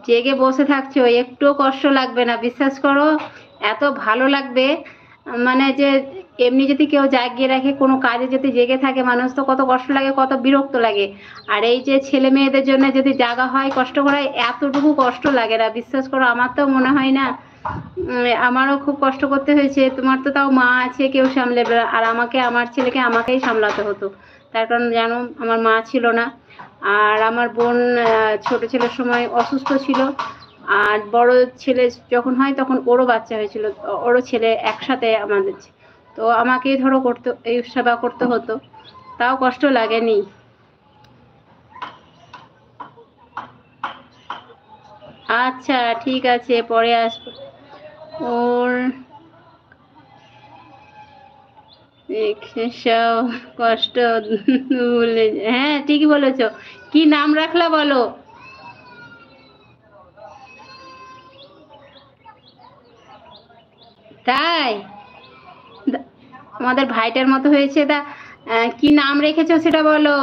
জেগে বসে থাকছো, একটুও কষ্ট লাগবে না, বিশ্বাস করো। এত ভালো লাগবে, মানে যে এমনি যদি কেউ জাগিয়ে রাখে কোনো কাজে, যদি জেগে থাকে মানুষ, তো কত কষ্ট লাগে, কত বিরক্ত লাগে। আর এই যে ছেলে মেয়েদের জন্য যদি জাগা হয়, কষ্ট করা, এতটুকু কষ্ট লাগে না, বিশ্বাস করো। আমার তো মনে হয় না, আমারও খুব কষ্ট করতে হয়েছে। তোমার তো তাও মা আছে, কেউ সামলাবে, আর আমাকে, আমার ছেলেকে আমাকেই সামলাতে হতো। তার কারণ জানো, আমার মা ছিল না। আর আমার বোন ছোট ছেলের সময় অসুস্থ ছিল। আর বড় ছেলে যখন হয় তখন ওরও বাচ্চা হয়েছিল, ওরও ছেলে একসাথে আমাদের। তো আমাকেই ধরো করতে, এই সেবা করতে হতো, তাও কষ্ট লাগেনি। আচ্ছা ঠিক আছে, পরে আসবো। ওর সব কষ্ট ভুলে, হ্যাঁ ঠিকই বলেছো। কি নাম রাখলা বলো? তাই? আমাদের ভাইটার মতো হয়েছে তা। কি নাম রেখেছো সেটা বলো।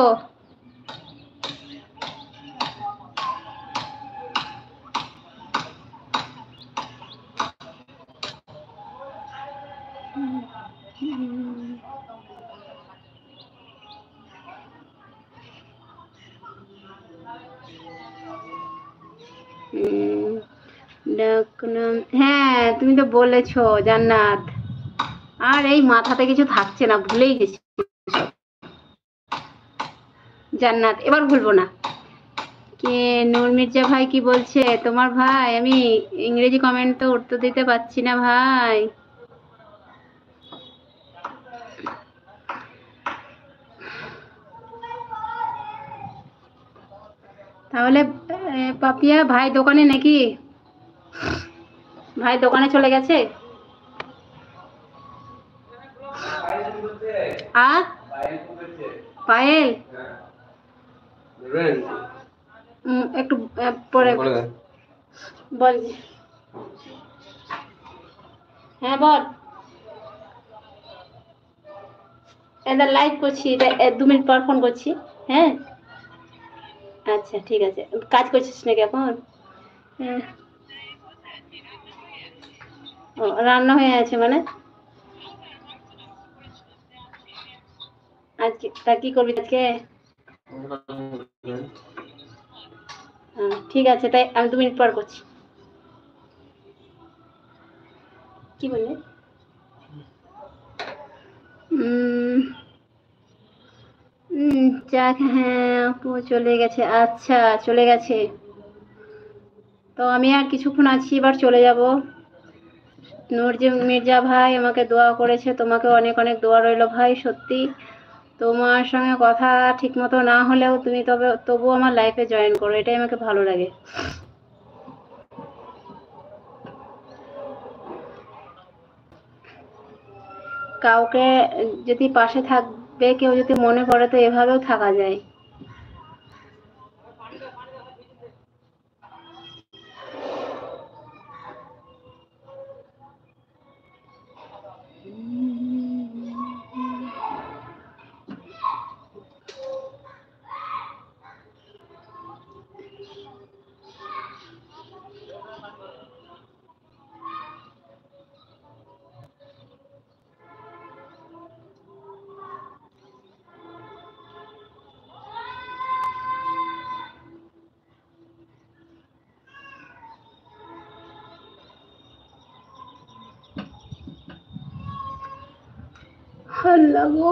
ডাকনাম, হ্যাঁ তুমি তো বলেছো, জান্নাত। আর এই মাথাতে কিছু থাকছে না, ভুলেই গেছি। জান্নাত, এবার ভুলবো না। কে? নূর মির্জা ভাই কি বলছে তোমার ভাই? আমি ইংরেজি কমেন্ট তো উত্তর দিতে পারছি না ভাই। তাহলে পাপিয়া ভাই দোকানে নাকি? ভাই দোকানে চলে গেছে? আর পায়েল একটু পরে বল। হ্যাঁ বল। এটা লাইভ করছি, এটা 2 মিনিট পর ফোন করছি। হ্যাঁ আচ্ছা ঠিক আছে। কাজ করছিস নাকি এখন? হ্যাঁ। ও, রান্না হয়ে আছে মানে? আজকে তা কি করবি আজকে? ঠিক আছে, তাই আমি 2 মিনিট পর করছি। কি বললে? যাক, হ্যাঁ আপু চলে গেছে, আচ্ছা চলে গেছে। তো আমি আর কিছুক্ষণ আছি, এবার চলে যাব। মির্জা ভাই আমাকে দোয়া করেছে, তোমাকে অনেক অনেক দোয়া রইলো ভাই, সত্যি। তোমার সঙ্গে কথা ঠিক মতো না হলেও তুমি তবুও আমার লাইফে জয়েন করো, এটাই আমাকে ভালো লাগে। কাউকে যদি পাশে থাকবে কেউ যদি মনে করে, তো এভাবেও থাকা যায়। আল্লাহ গো।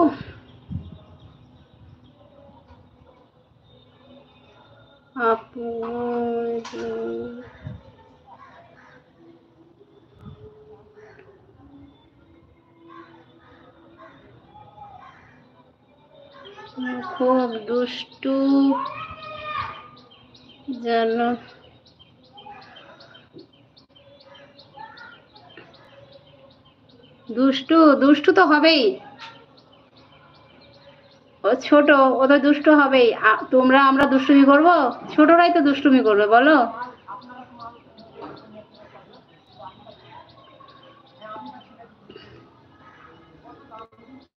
আপু খুব দুষ্টু জানো। দুষ্টু দুষ্টু তো হবেই। ও ছোট, ও তো দুষ্ট হবেই। তোমরা আমরা দুষ্টুমি করব? ছোটরাই তো দুষ্টুমি করবে বলো।